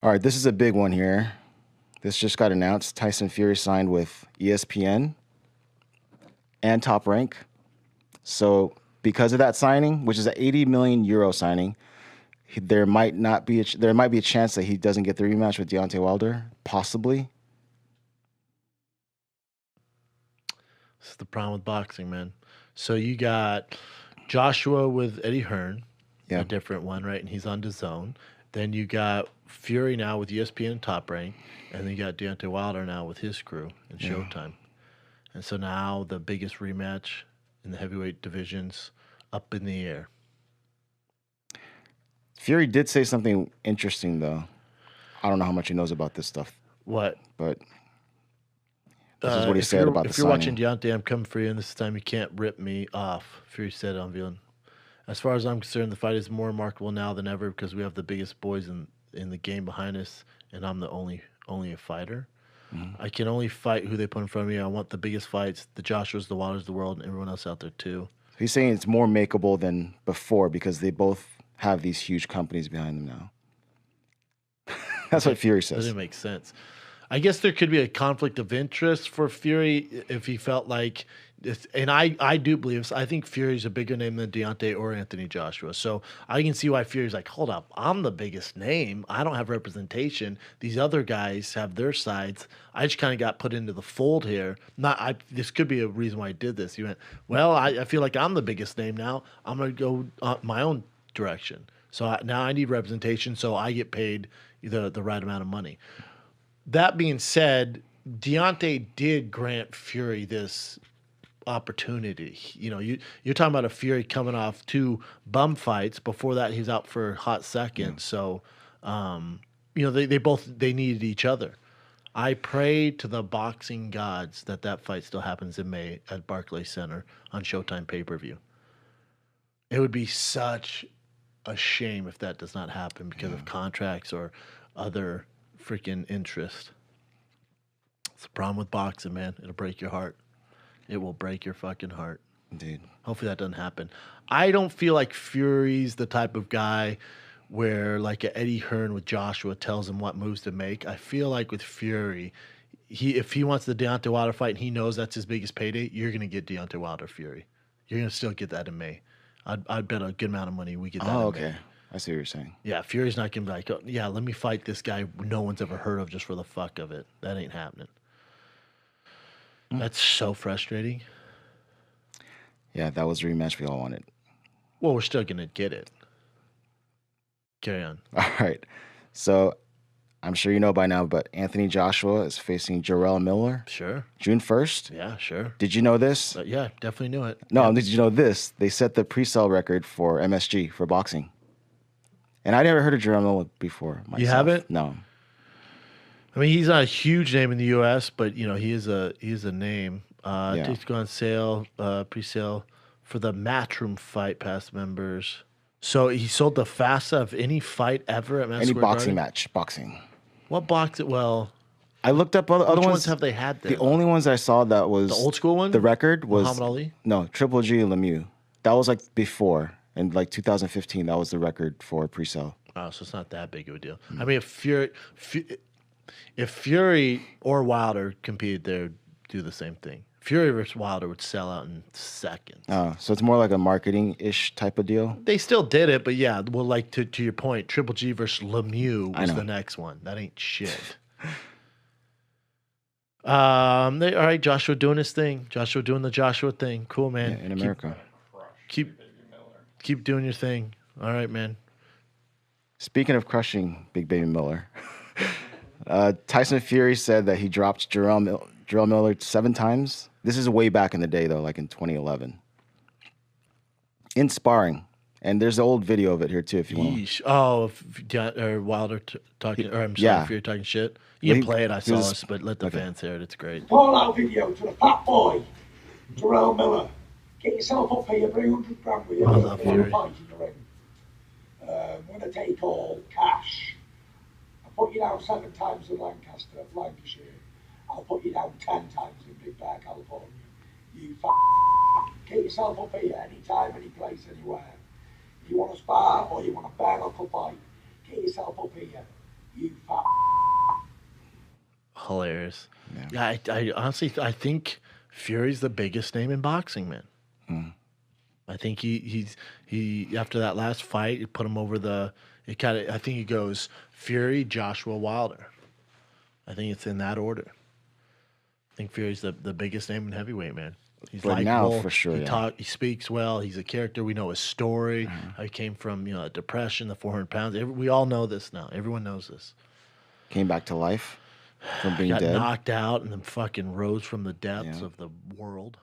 All right, this is a big one here. This just got announced. Tyson Fury signed with ESPN and Top Rank. So because of that signing, which is an 80 million euro signing, there might be a chance that he doesn't get the rematch with Deontay Wilder, possibly. This is the problem with boxing, man. So you got Joshua with Eddie Hearn, Yeah. a different one, right? And he's on DAZN. Then you got Fury now with ESPN and Top Rank, and then you got Deontay Wilder now with his crew and Showtime. And so now the biggest rematch in the heavyweight divisions up in the air. Fury did say something interesting, though. I don't know how much he knows about this stuff, What? but this is what he said about the If you're signing. watching Deontay, I'm coming for you, and this time you can't rip me off. Fury said on Villain. As far as I'm concerned, the fight is more remarkable now than ever because we have the biggest boys in the game behind us, and I'm the only a fighter. I can only fight who they put in front of me. I want the biggest fights, the Joshuas, the Wilders of the world, and everyone else out there too. He's saying it's more makeable than before because they both have these huge companies behind them now. That's what Fury says. Doesn't make sense. I guess there could be a conflict of interest for Fury if he felt like, and I do believe this. I think Fury's a bigger name than Deontay or Anthony Joshua. So I can see why Fury's like, hold up, I'm the biggest name. I don't have representation. These other guys have their sides. I just kind of got put into the fold here. This could be a reason why I did this. He went, well, I feel like I'm the biggest name now. I'm going to go my own direction. So now I need representation, so I get paid the right amount of money. That being said, Deontay did grant Fury this opportunity. You know, you're talking about a Fury coming off 2 bum fights. Before that, he was out for a hot second. So, they both needed each other. I pray to the boxing gods that fight still happens in May at Barclays Center on Showtime pay-per-view. It would be such a shame if that does not happen because of contracts or other freaking interest. It's the problem with boxing, man. It'll break your heart. It will break your fucking heart. Indeed. Hopefully that doesn't happen. I don't feel like Fury's the type of guy where like a Eddie Hearn with Joshua tells him what moves to make. I feel like with Fury, if he wants the Deontay Wilder fight and he knows that's his biggest payday, you're going to get Deontay Wilder Fury. You're going to still get that in May. I'd bet a good amount of money we get that in May. I see what you're saying. Yeah, Fury's not going to be like, oh, yeah, let me fight this guy no one's ever heard of just for the fuck of it. That ain't happening. That's so frustrating. Yeah, that was the rematch we all wanted. Well, we're still going to get it. Carry on. All right. So I'm sure you know by now, but Anthony Joshua is facing Jarrell Miller. Sure. June 1st. Yeah, sure. Did you know this? Yeah, definitely knew it. No, yeah. Did you know this? They set the pre-sale record for MSG for boxing. And I never heard of Jarrell Miller before myself. You haven't? No. I mean, he's not a huge name in the U.S., but he is a name. Tickets go on sale, pre-sale for the Matchroom Fight Pass members. So he sold the fastest of any fight ever at Madison Any Square boxing Garden? match, boxing. What boxing? Well, I looked up other which ones. ones have they had there? The only ones I saw that was the old school one. The record was Muhammad Ali. No, Triple G Lemieux. That was like before in like 2015. That was the record for pre-sale. Oh, so it's not that big of a deal. I mean, if Fury or Wilder competed there, do the same thing. Fury versus Wilder would sell out in seconds. So it's more like a marketing-ish type of deal. They still did it, but yeah, well, like to your point, Triple G versus Lemieux was the next one. That ain't shit. All right, Joshua doing his thing. Joshua doing the Joshua thing. Cool, man. Yeah, in America. Keep doing your thing. All right, man. Speaking of crushing Big Baby Miller, Tyson Fury said that he dropped Jarrell Miller 7 times. This is way back in the day, though, like in 2011. In sparring. And there's an old video of it here, too, if you want. Oh, or Wilder talking, or I'm sorry, Fury talking shit. You can play it, I saw this, but let the fans hear it. It's great. Call out video to the fat boy, Jarrell Miller. Get yourself up here, bring 100 grand with you. I love Fury. Fight in the ring. I'm going to take all cash. I'll put you down 7 times in Lancashire. I'll put you down 10 times in Big Bear, California. You get yourself up here anytime, any place, anywhere. If you want to spar or you want a bare knuckle fight, get yourself up here. You fat hilarious. Yeah, I honestly I think Fury's the biggest name in boxing, man. I think he after that last fight, it put him over the. It kind of. I think he goes Fury, Joshua, Wilder. I think it's in that order. I think Fury's the biggest name in heavyweight, man. He's But now, likable. for sure, yeah. He speaks well. He's a character. We know his story. How he came from, depression, the 400 pounds. We all know this now. Everyone knows this. Came back to life from being Got dead. knocked out and then fucking rose from the depths of the world.